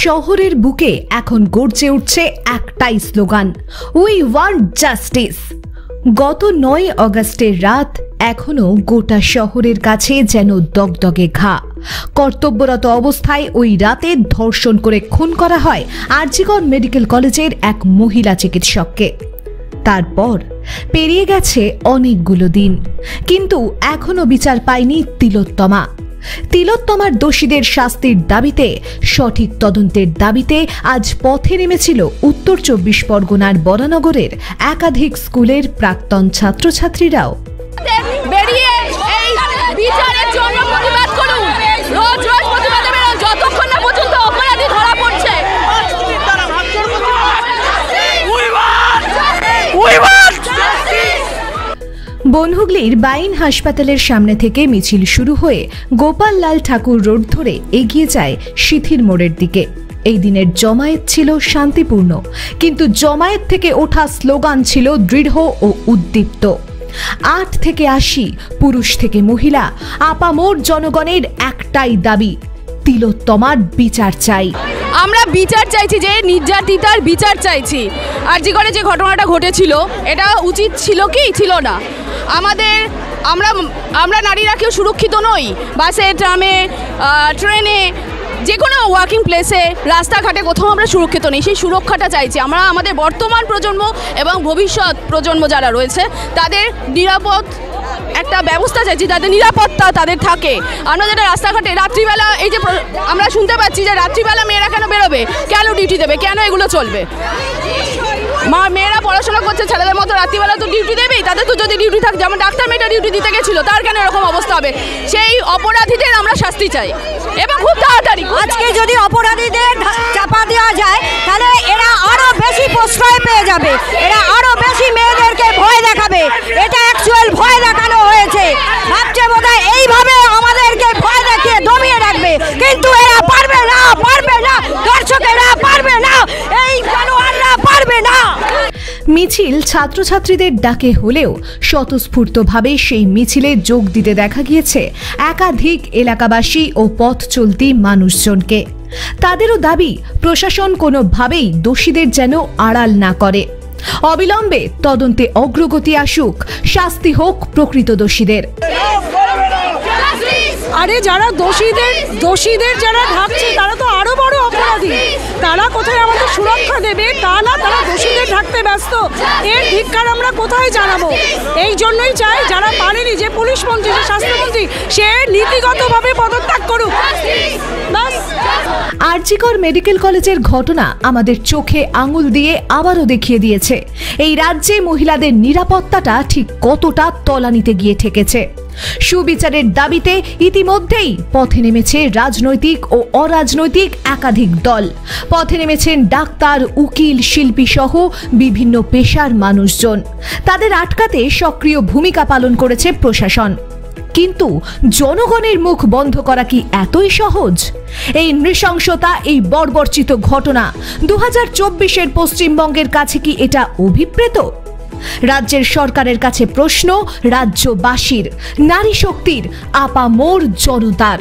শহরের বুকে এখন গর্জে উঠছে একটাই স্লোগান, উই ওয়ান্ট জাস্টিস। গত 9 আগস্টের রাত এখনো গোটা শহরের কাছে যেন দগদগে ঘা। কর্তব্যরত অবস্থায় ওই রাতে ধর্ষণ করে খুন করা হয় আরজিকর মেডিকেল কলেজের এক মহিলা চিকিৎসককে। তারপর পেরিয়ে গেছে অনেকগুলো দিন, কিন্তু এখনো বিচার পায়নি তিলোত্তমা। তিলোত্তমার দোষীদের শাস্তির দাবিতে, সঠিক তদন্তের দাবিতে আজ পথে নেমেছিল উত্তর 24 পরগনার বরানগরের একাধিক স্কুলের প্রাক্তন ছাত্রছাত্রীরাও। বেরিয়ে এই বিচারের জন্য প্রতিবাদ করুন, রোজ রোজ প্রতিবাদে বেরোন যতক্ষণ না পর্যন্ত অপরাধী ধরা পড়ছে। বনহুগলির বাইন হাসপাতালের সামনে থেকে মিছিল শুরু হয়ে গোপাল লাল ঠাকুর রোড ধরে এগিয়ে যায় সিথির মোড়ের দিকে। এই দিনের জমায়েত ছিল শান্তিপূর্ণ, কিন্তু জমায়েত থেকে ওঠা স্লোগান ছিল দৃঢ় ও উদ্দীপ্ত। 8 থেকে 80 পুরুষ থেকে মহিলা, আপামোর জনগণের একটাই দাবি, তিলোত্তমার বিচার চাই। আমরা বিচার চাইছি, যে নির্যাতিতার বিচার চাইছি। আরজিকরে যে ঘটনাটা ঘটেছিল এটা উচিত ছিল কি ছিল না। আমরা নারীরা কেউ সুরক্ষিত নই, বাসে, ট্রামে, ট্রেনে, যে কোনো ওয়ার্কিং প্লেসে, রাস্তাঘাটে কোথাও আমরা সুরক্ষিত নেই। সেই সুরক্ষাটা চাইছি আমরা। আমাদের বর্তমান প্রজন্ম এবং ভবিষ্যৎ প্রজন্ম যারা রয়েছে তাদের নিরাপদ একটা ব্যবস্থা চাইছি, তাদের নিরাপত্তা তাদের থাকে। আমরা যেটা রাস্তাঘাটে রাত্রিবেলা, এই যে আমরা শুনতে পাচ্ছি যে রাত্রিবেলা মেয়েরা কেন বেরোবে, কেন ডিউটি দেবে, কেন এগুলো চলবে? মেয়েরা পড়াশোনা করছে ছেলেদের মতো, রাত্রিবেলা তো ডিউটি দেবেই। তাদের তো যদি ডিউটি থাকে, যেমন ডাক্তার মেয়েটা ডিউটি দিতে গেছিল, তার কেন এরকম অবস্থা হবে? সেই অপরাধীদের আমরা শাস্তি চাই এবং খুব তাড়াতাড়ি। আজকে যদি অপরাধীদের চাপা দেওয়া যায় তাহলে এরা আরো বেশি প্রশ্রয় পেয়ে যাবে, এরা আরো বেশি মেয়েদেরকে ভয় দেখাবে। এটা অ্যাকচুয়াল ভয় দেখানো হয়েছে। ভাবছে বোধহয় এইভাবে আমাদেরকে ভয় দেখিয়ে দমিয়ে রাখবে, কিন্তু এরা পারবে না, পারবে না, দর্শকেরা পারবে না, এই জানোয়াররা পারবে না। মিছিল ছাত্রছাত্রীদের ডাকে হলেও স্বতঃস্ফূর্তভাবে সেই মিছিলে যোগ দিতে দেখা গিয়েছে একাধিক এলাকাবাসী ও পথ চলতি মানুষজনকে। তাদেরও দাবি, প্রশাসন কোনোভাবেই দোষীদের যেন আড়াল না করে। অবিলম্বে তদন্তে অগ্রগতি আসুক, শাস্তি হোক প্রকৃত দোষীদের। আরে যারা দোষীদের যারা ঢাকছে তারা তো আরো বড় অপরাধী। তারা কোথায় আমাদের সুরক্ষা দেবে তা না, তারা দোষীদের ঢাকতে ব্যস্ত। এর ধিক্কার আমরা কোথায় জানাবো? এই জন্যই চাই যারা পারেনি, যে পুলিশ মন্ত্রী, যে স্বাস্থ্যমন্ত্রী, সে নীতিগতভাবে পদত্যাগ করুক। আরজিকর মেডিকেল কলেজের ঘটনা আমাদের চোখে আঙুল দিয়ে আবারও দেখিয়ে দিয়েছে এই রাজ্যে মহিলাদের নিরাপত্তাটা ঠিক কতটা তলানিতে গিয়ে ঠেকেছে। সুবিচারের দাবিতে ইতিমধ্যেই পথে নেমেছে রাজনৈতিক ও অরাজনৈতিক একাধিক দল। পথে নেমেছেন ডাক্তার, উকিল, শিল্পী সহ বিভিন্ন পেশার মানুষজন। তাদের আটকাতে সক্রিয় ভূমিকা পালন করেছে প্রশাসন। কিন্তু জনগণের মুখ বন্ধ করা কি এতই সহজ? এই নৃশংসতা, এই বর্বরচিত ঘটনা 2024-এর পশ্চিমবঙ্গের কাছে কি এটা অভিপ্রেত? রাজ্যের সরকারের কাছে প্রশ্ন, রাজ্যবাসীর, নারী শক্তির, আপামোর জনতার।